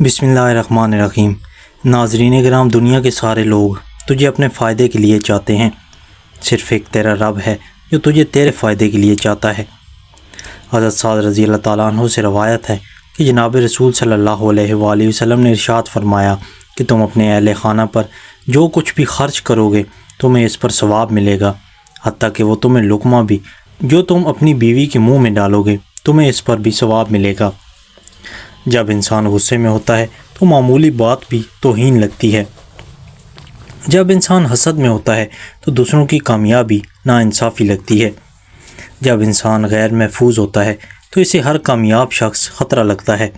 بسم اللہ الرحمن الرحیم۔ ناظرین کرام، دنیا کے سارے لوگ تجھے اپنے فائدے کے لیے چاہتے ہیں، صرف ایک تیرا رب ہے جو تجھے تیرے فائدے کے لیے چاہتا ہے۔ حضرت سعد رضی اللہ تعالیٰ عنہ سے روایت ہے کہ جناب رسول صلی اللہ علیہ وآلہ وسلم نے ارشاد فرمایا کہ تم اپنے اہل خانہ پر جو کچھ بھی خرچ کرو گے تمہیں اس پر ثواب ملے گا، حتیٰ کہ وہ تمہیں لقمہ بھی جو تم اپنی بیوی کے منہ میں ڈالو گے تمہیں اس پر بھی ثواب ملے گا۔ جب انسان غصے میں ہوتا ہے تو معمولی بات بھی توہین لگتی ہے، جب انسان حسد میں ہوتا ہے تو دوسروں کی کامیابی ناانصافی لگتی ہے، جب انسان غیر محفوظ ہوتا ہے تو اسے ہر کامیاب شخص خطرہ لگتا ہے۔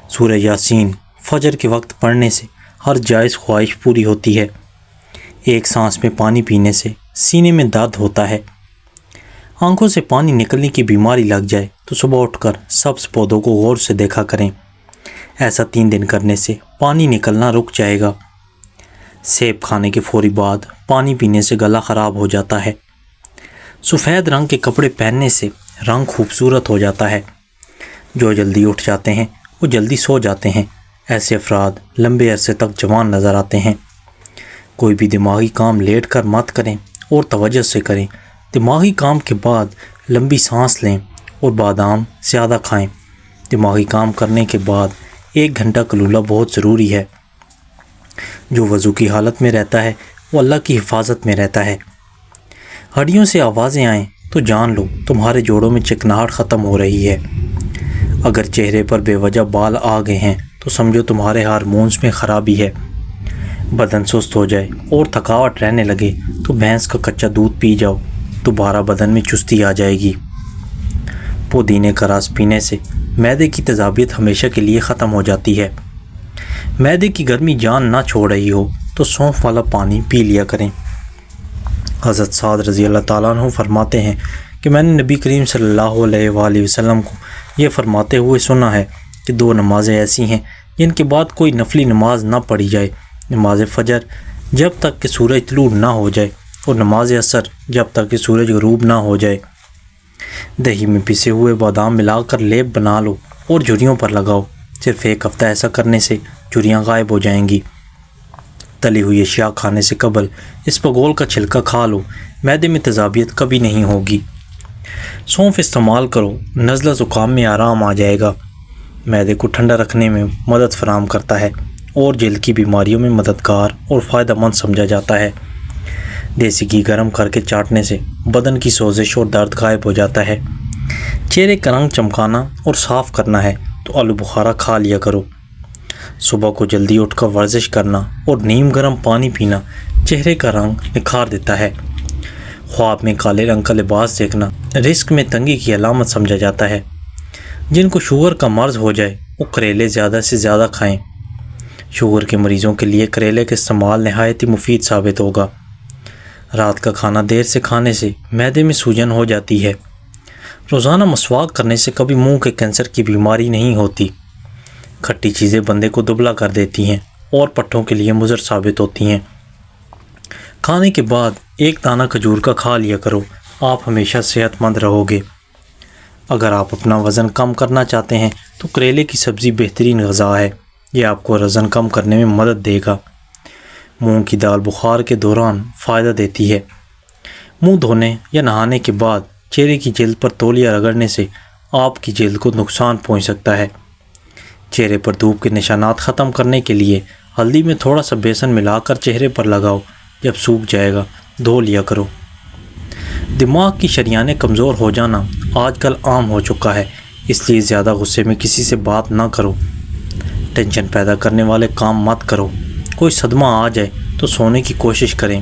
سورہ یاسین فجر کے وقت پڑھنے سے ہر جائز خواہش پوری ہوتی ہے، ایک سانس میں پانی پینے سے سینے میں درد ہوتا ہے، آنکھوں سے پانی نکلنے کی بیماری لگ جائے تو صبح اٹھ کر سبز پودوں کو غور سے دیکھا کریں، ایسا 3 دن کرنے سے پانی نکلنا رک جائے گا۔ سیب کھانے کے فوری بعد پانی پینے سے گلا خراب ہو جاتا ہے، سفید رنگ کے کپڑے پہننے سے رنگ خوبصورت ہو جاتا ہے، جو جلدی اٹھ جاتے ہیں وہ جلدی سو جاتے ہیں، ایسے افراد لمبے عرصے تک جوان نظر آتے ہیں۔ کوئی بھی دماغی کام لیٹ کر مت کریں اور توجہ سے کریں، دماغی کام کے بعد لمبی سانس لیں اور بادام زیادہ کھائیں۔ دماغی کام کرنے کے بعد 1 گھنٹہ قیلولہ بہت ضروری ہے۔ جو وضو کی حالت میں رہتا ہے وہ اللہ کی حفاظت میں رہتا ہے۔ ہڈیوں سے آوازیں آئیں تو جان لو تمہارے جوڑوں میں چکناہٹ ختم ہو رہی ہے۔ اگر چہرے پر بے وجہ بال آ گئے ہیں تو سمجھو تمہارے ہارمونز میں خرابی ہے۔ بدن سست ہو جائے اور تھکاوٹ رہنے لگے تو بھینس کا کچا دودھ پی جاؤ، دوبارہ بدن میں چستی آ جائے گی۔ پودینے کا رس پینے سے معدے کی تیزابیت ہمیشہ کے لیے ختم ہو جاتی ہے۔ معدے کی گرمی جان نہ چھوڑ رہی ہو تو سونف والا پانی پی لیا کریں۔ حضرت سعد رضی اللہ تعالیٰ عنہ فرماتے ہیں کہ میں نے نبی کریم صلی اللہ علیہ وآلہ وسلم کو یہ فرماتے ہوئے سنا ہے کہ 2 نمازیں ایسی ہیں جن کے بعد کوئی نفلی نماز نہ پڑھی جائے، نماز فجر جب تک کہ سورج طلوع نہ ہو جائے اور نماز عصر جب تک کہ سورج غروب نہ ہو جائے۔ دہی میں پسے ہوئے بادام ملا کر لیپ بنا لو اور جھریوں پر لگاؤ، صرف 1 ہفتہ ایسا کرنے سے جھریاں غائب ہو جائیں گی۔ تلی ہوئی اشیاء کھانے سے قبل اسپغول کا چھلکا کھا لو، معدے میں تیزابیت کبھی نہیں ہوگی۔ سونف استعمال کرو، نزلہ زکام میں آرام آ جائے گا، معدے کو ٹھنڈا رکھنے میں مدد فراہم کرتا ہے اور جلد کی بیماریوں میں مددگار اور فائدہ مند سمجھا جاتا ہے۔ دیسی گھی گرم کر کے چاٹنے سے بدن کی سوزش اور درد غائب ہو جاتا ہے۔ چہرے کا رنگ چمکانا اور صاف کرنا ہے تو آلو بخارا کھا لیا کرو۔ صبح کو جلدی اٹھ کر ورزش کرنا اور نیم گرم پانی پینا چہرے کا رنگ نکھار دیتا ہے۔ خواب میں کالے رنگ کا لباس دیکھنا رزق میں تنگی کی علامت سمجھا جاتا ہے۔ جن کو شوگر کا مرض ہو جائے وہ کریلے زیادہ سے زیادہ کھائیں، شوگر کے مریضوں کے لیے کریلے کا استعمال نہایت ہی مفید ثابت ہوگا۔ رات کا کھانا دیر سے کھانے سے معدے میں سوجن ہو جاتی ہے۔ روزانہ مسواک کرنے سے کبھی منہ کے کینسر کی بیماری نہیں ہوتی۔ کھٹی چیزیں بندے کو دبلا کر دیتی ہیں اور پٹھوں کے لیے مضر ثابت ہوتی ہیں۔ کھانے کے بعد 1 دانہ کھجور کا کھا لیا کرو، آپ ہمیشہ صحت مند رہو گے۔ اگر آپ اپنا وزن کم کرنا چاہتے ہیں تو کریلے کی سبزی بہترین غذا ہے، یہ آپ کو وزن کم کرنے میں مدد دے گا۔ مونگ کی دال بخار کے دوران فائدہ دیتی ہے۔ منہ دھونے یا نہانے کے بعد چہرے کی جلد پر تولیہ رگڑنے سے آپ کی جلد کو نقصان پہنچ سکتا ہے۔ چہرے پر دھوپ کے نشانات ختم کرنے کے لیے ہلدی میں تھوڑا سا بیسن ملا کر چہرے پر لگاؤ، جب سوکھ جائے گا دھو لیا کرو۔ دماغ کی شریانیں کمزور ہو جانا آج کل عام ہو چکا ہے، اس لیے زیادہ غصے میں کسی سے بات نہ کرو۔ ٹینشن پیدا کرنے والے کام مت کرو، کوئی صدمہ آ جائے تو سونے کی کوشش کریں۔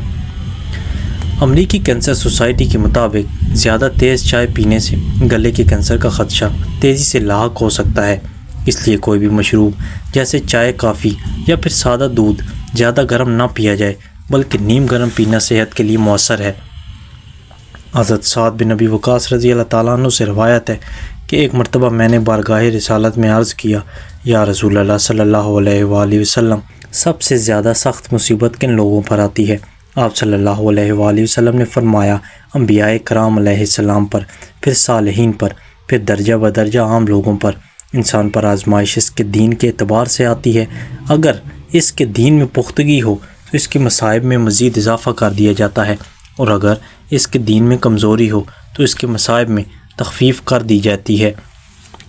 امریکی کینسر سوسائٹی کے مطابق زیادہ تیز چائے پینے سے گلے کے کینسر کا خدشہ تیزی سے لاحق ہو سکتا ہے، اس لیے کوئی بھی مشروب جیسے چائے، کافی یا پھر سادہ دودھ زیادہ گرم نہ پیا جائے، بلکہ نیم گرم پینا صحت کے لیے مؤثر ہے۔ حضرت سعد بن ابی وقاص رضی اللہ تعالیٰ عنہ سے روایت ہے کہ ایک مرتبہ میں نے بارگاہ رسالت میں عرض کیا، یا رسول اللہ صلی اللہ علیہ وآلہ وسلم، سب سے زیادہ سخت مصیبت کن لوگوں پر آتی ہے؟ آپ صلی اللہ علیہ وآلہ وسلم نے فرمایا، انبیاء کرام علیہ السلام پر، پھر صالحین پر، پھر درجہ بدرجہ عام لوگوں پر، انسان پر آزمائش اس کے دین کے اعتبار سے آتی ہے۔ اگر اس کے دین میں پختگی ہو تو اس کے مصائب میں مزید اضافہ کر دیا جاتا ہے، اور اگر اس کے دین میں کمزوری ہو تو اس کے مصائب میں تخفیف کر دی جاتی ہے،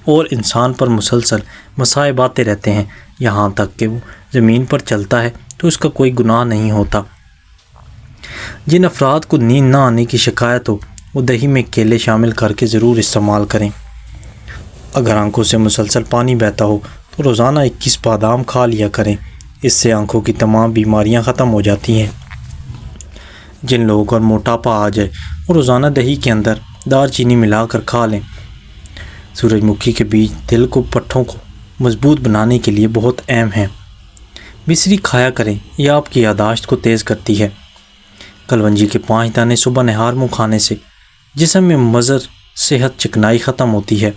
اور انسان پر مسلسل مصائب آتے رہتے ہیں یہاں تک کہ وہ زمین پر چلتا ہے تو اس کا کوئی گناہ نہیں ہوتا۔ جن افراد کو نیند نہ آنے کی شکایت ہو وہ دہی میں کیلے شامل کر کے ضرور استعمال کریں۔ اگر آنکھوں سے مسلسل پانی بہتا ہو تو روزانہ 21 بادام کھا لیا کریں، اس سے آنکھوں کی تمام بیماریاں ختم ہو جاتی ہیں۔ جن لوگوں کو موٹاپا آ جائے وہ روزانہ دہی کے اندر دار چینی ملا کر کھا لیں۔ سورج مکھی کے بیج دل کو پٹھوں کو مضبوط بنانے کے لیے بہت اہم ہیں۔ مصری کھایا کریں، یہ آپ کی یادداشت کو تیز کرتی ہے۔ کلونجی کے 5 دانے صبح نہار منہ کھانے سے جسم میں مضر صحت چکنائی ختم ہوتی ہے۔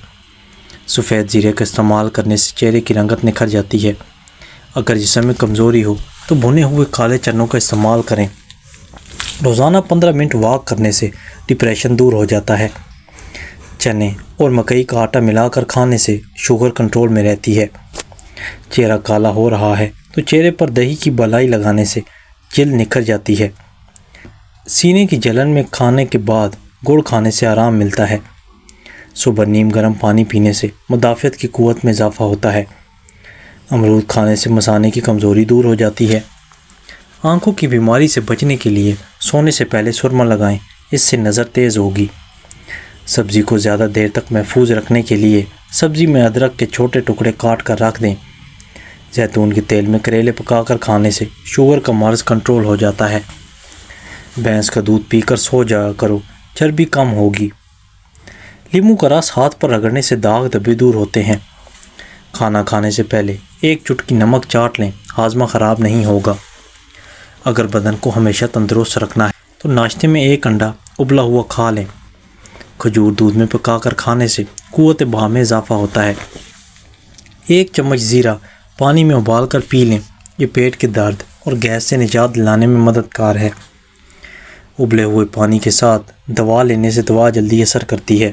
سفید زیرے کا استعمال کرنے سے چہرے کی رنگت نکھر جاتی ہے۔ اگر جسم میں کمزوری ہو تو بھنے ہوئے کالے چنوں کا استعمال کریں۔ روزانہ 15 منٹ واک کرنے سے ڈپریشن دور ہو جاتا ہے۔ چنے اور مکئی کا آٹا ملا کر کھانے سے شوگر کنٹرول میں رہتی ہے۔ چہرہ کالا ہو رہا ہے تو چہرے پر دہی کی بالائی لگانے سے جلد نکھر جاتی ہے۔ سینے کی جلن میں کھانے کے بعد گڑ کھانے سے آرام ملتا ہے۔ صبح نیم گرم پانی پینے سے مدافعت کی قوت میں اضافہ ہوتا ہے۔ امرود کھانے سے مثانے کی کمزوری دور ہو جاتی ہے۔ آنکھوں کی بیماری سے بچنے کے لیے سونے سے پہلے سرما لگائیں، اس سے نظر تیز ہوگی۔ سبزی کو زیادہ دیر تک محفوظ رکھنے کے لیے سبزی میں ادرک کے چھوٹے ٹکڑے کاٹ کر رکھ دیں۔ زیتون کے تیل میں کریلے پکا کر کھانے سے شوگر کا مرض کنٹرول ہو جاتا ہے۔ بھینس کا دودھ پی کر سو جایا کرو، چربی کم ہوگی۔ لیموں کا رس ہاتھ پر رگڑنے سے داغ دبے دور ہوتے ہیں۔ کھانا کھانے سے پہلے 1 چٹکی نمک چاٹ لیں، ہاضمہ خراب نہیں ہوگا۔ اگر بدن کو ہمیشہ تندرست رکھنا ہے تو ناشتے میں 1 انڈا ابلا ہوا کھا لیں۔ کھجور دودھ میں پکا کر کھانے سے قوت بہا میں اضافہ ہوتا ہے۔ 1 چمچ زیرہ پانی میں ابال کر پی لیں، یہ پیٹ کے درد اور گیس سے نجات دلانے میں مددگار ہے۔ ابلے ہوئے پانی کے ساتھ دوا لینے سے دوا جلدی اثر کرتی ہے۔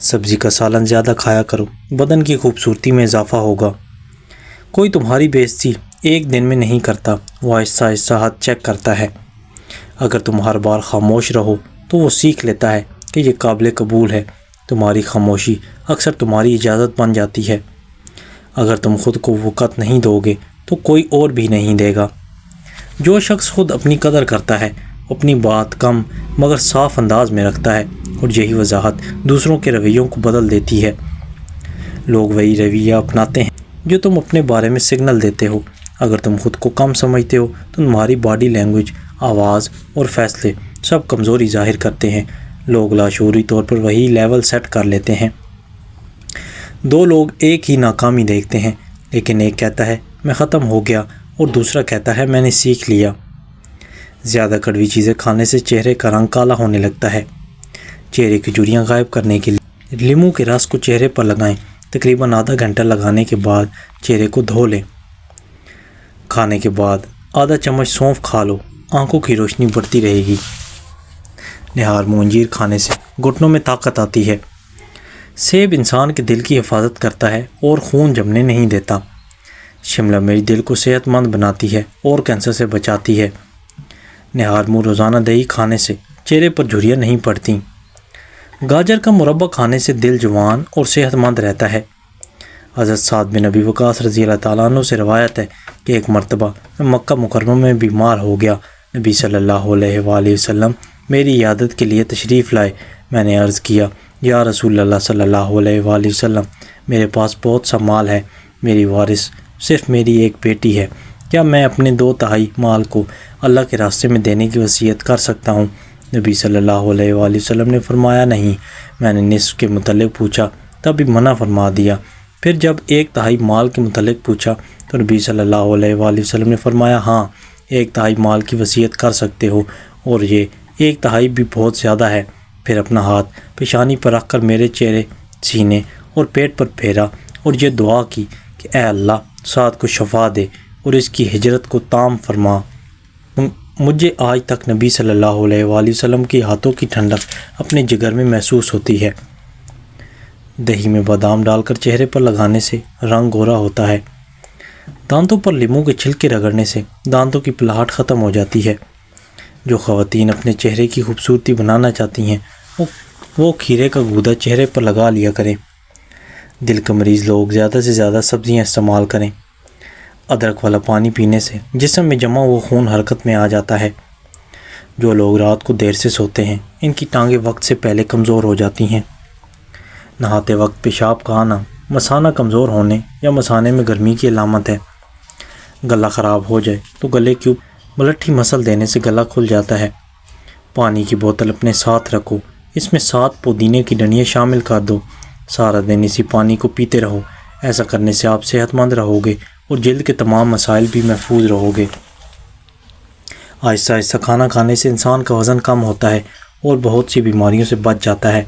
سبزی کا سالن زیادہ کھایا کرو، بدن کی خوبصورتی میں اضافہ ہوگا۔ کوئی تمہاری بے عزتی ایک دن میں نہیں کرتا، وہ آہستہ آہستہ حد چیک کرتا ہے۔ اگر تم ہر بار خاموش رہو تو وہ سیکھ لیتا ہے کہ یہ قابل قبول ہے۔ تمہاری خاموشی اکثر تمہاری اجازت بن جاتی ہے۔ اگر تم خود کو وقت نہیں دو گے تو کوئی اور بھی نہیں دے گا۔ جو شخص خود اپنی قدر کرتا ہے اپنی بات کم مگر صاف انداز میں رکھتا ہے، اور یہی وضاحت دوسروں کے رویوں کو بدل دیتی ہے۔ لوگ وہی رویہ اپناتے ہیں جو تم اپنے بارے میں سگنل دیتے ہو۔ اگر تم خود کو کم سمجھتے ہو تو تمہاری باڈی لینگویج، آواز اور فیصلے سب کمزوری ظاہر کرتے ہیں۔ لوگ لاشعوری طور پر وہی لیول سیٹ کر لیتے ہیں۔ 2 لوگ ایک ہی ناکامی دیکھتے ہیں، لیکن ایک کہتا ہے میں ختم ہو گیا اور دوسرا کہتا ہے میں نے سیکھ لیا۔ زیادہ کڑوی چیزیں کھانے سے چہرے کا رنگ کالا ہونے لگتا ہے۔ چہرے کی جھریاں غائب کرنے کے لیے لیموں کے رس کو چہرے پر لگائیں، تقریباً آدھا گھنٹہ لگانے کے بعد چہرے کو دھو لیں۔ کھانے کے بعد آدھا چمچ سونف کھا لو، آنکھوں کی روشنی بڑھتی رہے گی۔ نہار منہ انجیر کھانے سے گھٹنوں میں طاقت آتی ہے۔ سیب انسان کے دل کی حفاظت کرتا ہے اور خون جمنے نہیں دیتا۔ شملہ مرچ دل کو صحت مند بناتی ہے اور کینسر سے بچاتی ہے۔ نہار منہ روزانہ دہی کھانے سے چہرے پر جھریاں نہیں پڑتی۔ گاجر کا مربع کھانے سے دل جوان اور صحت مند رہتا ہے۔ حضرت سعد بن ابی وقاص رضی اللہ تعالیٰ عنہ سے روایت ہے کہ ایک مرتبہ میں مکہ مکرمہ میں بیمار ہو گیا۔ نبی صلی اللہ علیہ وآلہ وسلم میری عیادت کے لیے تشریف لائے۔ میں نے عرض کیا یا رسول اللہ صلی اللہ علیہ وآلہ وسلم، میرے پاس بہت سا مال ہے، میری وارث صرف میری ایک بیٹی ہے، کیا میں اپنے 2/3 مال کو اللہ کے راستے میں دینے کی وصیت کر سکتا ہوں؟ نبی صلی اللہ علیہ وآلہ وسلم نے فرمایا نہیں۔ میں نے نصف کے متعلق پوچھا تب بھی منع فرما دیا۔ پھر جب 1/3 مال کے متعلق پوچھا تو نبی صلی اللہ علیہ وآلہ وسلم نے فرمایا ہاں 1/3 مال کی وصیت کر سکتے ہو، اور یہ 1/3 بھی بہت زیادہ ہے۔ پھر اپنا ہاتھ پیشانی پر رکھ کر میرے چہرے، سینے اور پیٹ پر پھیرا اور یہ دعا کی کہ اے اللہ سعد کو شفا دے اور اس کی ہجرت کو تام فرما۔ مجھے آج تک نبی صلی اللہ علیہ وآلہ وسلم کے ہاتھوں کی ٹھنڈک اپنے جگر میں محسوس ہوتی ہے۔ دہی میں بادام ڈال کر چہرے پر لگانے سے رنگ گورا ہوتا ہے۔ دانتوں پر لیموں کے چھلکے رگڑنے سے دانتوں کی پلاہٹ ختم ہو جاتی ہے۔ جو خواتین اپنے چہرے کی خوبصورتی بنانا چاہتی ہیں وہ کھیرے کا گودا چہرے پر لگا لیا کریں۔ دل کے مریض لوگ زیادہ سے زیادہ سبزیاں استعمال کریں۔ ادرک والا پانی پینے سے جسم میں جمع ہوا خون حرکت میں آ جاتا ہے۔ جو لوگ رات کو دیر سے سوتے ہیں ان کی ٹانگیں وقت سے پہلے کمزور ہو جاتی ہیں۔ نہاتے وقت پیشاب کا آنا مثانہ کمزور ہونے یا مثانے میں گرمی کی علامت ہے۔ گلا خراب ہو جائے تو گلے کی ملٹھی مسل دینے سے گلا کھل جاتا ہے۔ پانی کی بوتل اپنے ساتھ رکھو، اس میں 7 پودینے کی ڈنڈیاں شامل کر دو، سارا دن اسی پانی کو پیتے رہو۔ ایسا کرنے سے آپ صحت مند رہو گے اور جلد کے تمام مسائل بھی محفوظ رہو گے۔ آہستہ آہستہ کھانا کھانے سے انسان کا وزن کم ہوتا ہے اور بہت سی بیماریوں سے بچ جاتا ہے۔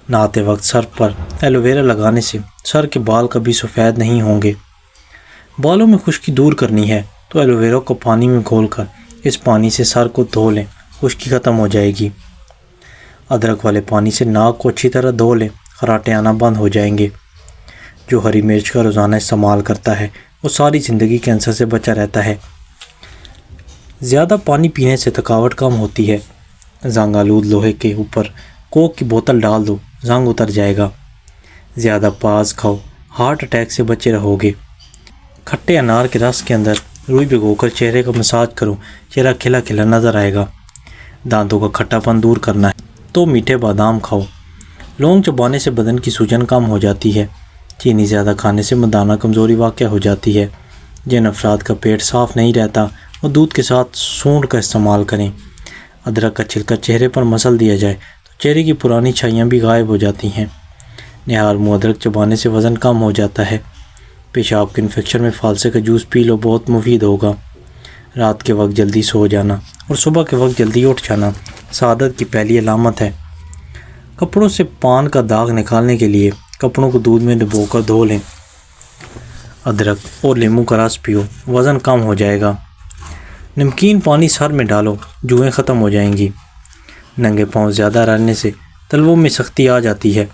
نہاتے وقت سر پر ایلو ویرا لگانے سے سر کے بال کبھی سفید نہیں ہوں گے۔ بالوں میں خشکی دور کرنی ہے تو ایلو ویرا کو پانی میں گھول کر اس پانی سے سر کو دھو لیں، خشکی ختم ہو جائے گی۔ ادرک والے پانی سے ناک کو اچھی طرح دھو لیں، خراٹے آنا بند ہو جائیں گے۔ جو ہری مرچ کا روزانہ استعمال کرتا ہے وہ ساری زندگی کینسر سے بچا رہتا ہے۔ زیادہ پانی پینے سے تھکاوٹ کم ہوتی ہے۔ زنگ آلود لوہے کے اوپر کوک کی بوتل ڈال دو، زنگ اتر جائے گا۔ زیادہ پیاز کھاؤ، ہارٹ اٹیک سے بچے رہو گے۔ کھٹے انار کے رس کے اندر روئی بھگو کر چہرے کا مساج کرو، چہرہ کھلا کھلا نظر آئے گا۔ دانتوں کا کھٹا پن دور کرنا ہے تو میٹھے بادام کھاؤ۔ لونگ چبانے سے بدن کی سوجن کم ہو جاتی ہے۔ چینی زیادہ کھانے سے مردانہ کمزوری واقع ہو جاتی ہے۔ جن افراد کا پیٹ صاف نہیں رہتا وہ دودھ کے ساتھ سونڈ کا استعمال کریں۔ ادرک کا چھلکا چہرے پر مسل دیا جائے تو چہرے کی پرانی چھائیاں بھی غائب ہو جاتی ہیں۔ نہار منہ ادرک چبانے سے وزن کم ہو جاتا ہے۔ پیشاب کے انفیکشن میں فالسے کا جوس پی لو، بہت مفید ہوگا۔ رات کے وقت جلدی سو جانا اور صبح کے وقت جلدی اٹھ جانا سعادت کی پہلی علامت ہے۔ کپڑوں سے پان کا داغ نکالنے کے لیے کپڑوں کو دودھ میں ڈبو کر دھو لیں۔ ادرک اور لیموں کا رس پیو، وزن کم ہو جائے گا۔ نمکین پانی سر میں ڈالو، جوئیں ختم ہو جائیں گی۔ ننگے پاؤں زیادہ رہنے سے تلووں میں سختی آ جاتی ہے۔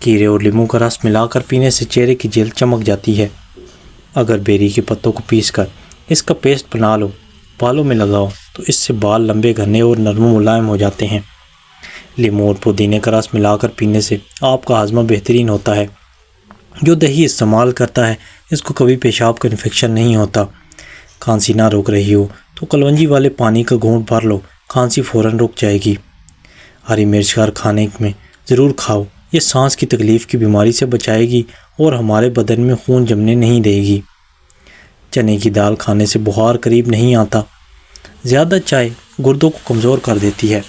کھیرے اور لیموں کا رس ملا کر پینے سے چہرے کی جلد چمک جاتی ہے۔ اگر بیری کے پتوں کو پیس کر اس کا پیسٹ بنا لو، بالوں میں لگاؤ تو اس سے بال لمبے گھنے اور نرم و ملائم ہو جاتے ہیں۔ لیموں اور پودینے کا رس ملا کر پینے سے آپ کا ہاضمہ بہترین ہوتا ہے۔ جو دہی استعمال کرتا ہے اس کو کبھی پیشاب کا انفیکشن نہیں ہوتا۔ کھانسی نہ روک رہی ہو تو کلونجی والے پانی کا گھونٹ بھر لو، کھانسی فوراً رک جائے گی۔ ہری مرچ کا کھانے میں ضرور کھاؤ، یہ سانس کی تکلیف کی بیماری سے بچائے گی اور ہمارے بدن میں خون جمنے نہیں دے گی۔ چنے کی دال کھانے سے بخار قریب نہیں آتا۔ زیادہ چائے گردوں کو کمزور کر دیتی ہے۔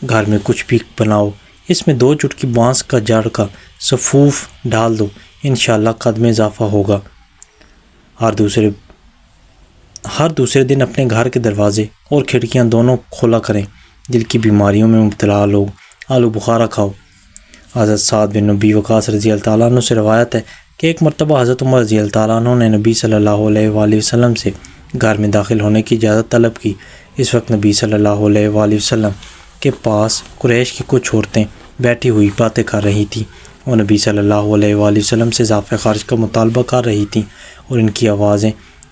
گھر میں کچھ بھی بناؤ، اس میں 2 چٹکی بانس کا جڑ کا سفوف ڈال دو، انشاءاللہ قد میں اضافہ ہوگا۔ ہر دوسرے دن اپنے گھر کے دروازے اور کھڑکیاں دونوں کھولا کریں۔ دل کی بیماریوں میں مبتلا لوگ آلو بخارا کھاؤ۔ حضرت سعد بن نبی وقاص رضی اللہ تعالیٰ عنہ سے روایت ہے کہ ایک مرتبہ حضرت عمر رضی اللہ تعالیٰ عنہ نے نبی صلی اللہ علیہ وآلہ وسلم سے گھر میں داخل ہونے کی اجازت طلب کی۔ اس وقت نبی صلی اللہ علیہ وآلہ وسلم کے پاس قریش کی کچھ عورتیں بیٹھی ہوئی باتیں کر رہی تھیں اور نبی صلی اللہ علیہ وآلہ وسلم سے اضافہ خرچ کا مطالبہ کر رہی تھیں اور ان کی آوازیں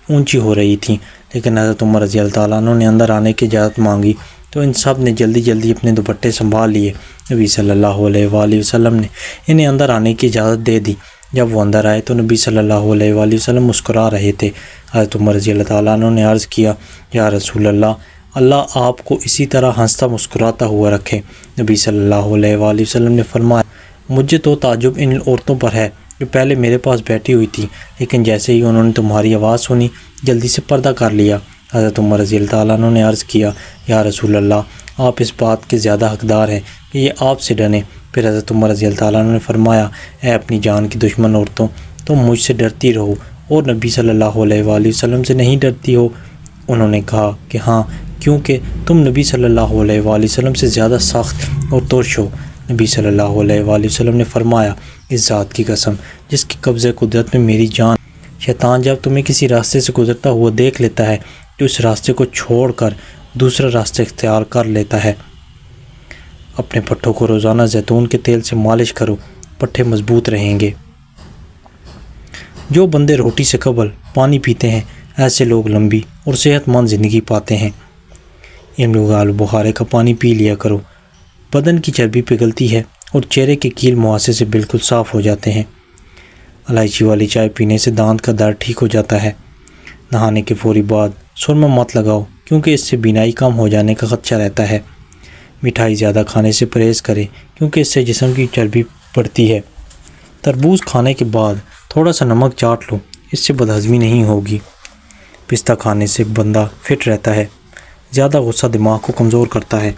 اونچی ہو رہی تھیں، لیکن حضرت عمر رضی اللہ تعالیٰ عنہ نے اندر آنے کی اجازت مانگی تو ان سب نے جلدی جلدی اپنے دوپٹے سنبھال لیے۔ نبی صلی اللہ علیہ وآلہ وسلم نے انہیں اندر آنے کی اجازت دے دی۔ جب وہ اندر آئے تو نبی صلی اللہ علیہ وآلہ وسلم مسکرا رہے تھے۔ حضرت عمر رضی اللہ تعالیٰ عنہ نے عرض کیا، یا رسول اللہ، اللہ آپ کو اسی طرح ہنستا مسکراتا ہوا رکھے۔ نبی صلی اللہ علیہ وآلہ وسلم نے فرمایا، مجھے تو تعجب ان عورتوں پر ہے جو پہلے میرے پاس بیٹھی ہوئی تھی، لیکن جیسے ہی انہوں نے تمہاری آواز سنی جلدی سے پردہ کر لیا۔ حضرت عمر رضی اللہ تعالیٰ عنہ نے عرض کیا، یا رسول اللہ، آپ اس بات کے زیادہ حقدار ہیں کہ یہ آپ سے ڈریں۔ پھر حضرت عمر رضی اللہ تعالیٰ عنہ نے فرمایا، اے اپنی جان کی دشمن عورتوں، تم مجھ سے ڈرتی رہو اور نبی صلی اللہ علیہ وآلہ وسلم سے نہیں ڈرتی ہو؟ انہوں نے کہا کہ ہاں، کیونکہ تم نبی صلی اللہ علیہ وآلہ وسلم سے زیادہ سخت اور ترش ہو۔ نبی صلی اللہ علیہ وآلہ وسلم نے فرمایا، اس ذات کی قسم جس کی قبضہ قدرت میں میری جان، شیطان جب تمہیں کسی راستے سے گزرتا ہوا دیکھ لیتا ہے تو اس راستے کو چھوڑ کر دوسرا راستہ اختیار کر لیتا ہے۔ اپنے پٹھوں کو روزانہ زیتون کے تیل سے مالش کرو، پٹھے مضبوط رہیں گے۔ جو بندے روٹی سے قبل پانی پیتے ہیں ایسے لوگ لمبی اور صحت مند زندگی پاتے ہیں۔ املی آلو بخارے کا پانی پی لیا کرو، بدن کی چربی پگھلتی ہے اور چہرے کے کیل مواصل سے بالکل صاف ہو جاتے ہیں۔ الائچی والی چائے پینے سے دانت کا درد ٹھیک ہو جاتا ہے۔ نہانے کے فوری بعد سرما مت لگاؤ کیونکہ اس سے بینائی کم ہو جانے کا خدشہ رہتا ہے۔ مٹھائی زیادہ کھانے سے پرہیز کریں کیونکہ اس سے جسم کی چربی بڑھتی ہے۔ تربوز کھانے کے بعد تھوڑا سا نمک چاٹ لو، اس سے بدہضمی نہیں ہوگی۔ پستہ کھانے سے بندہ فٹ رہتا ہے۔ زیادہ غصہ دماغ کو کمزور کرتا ہے۔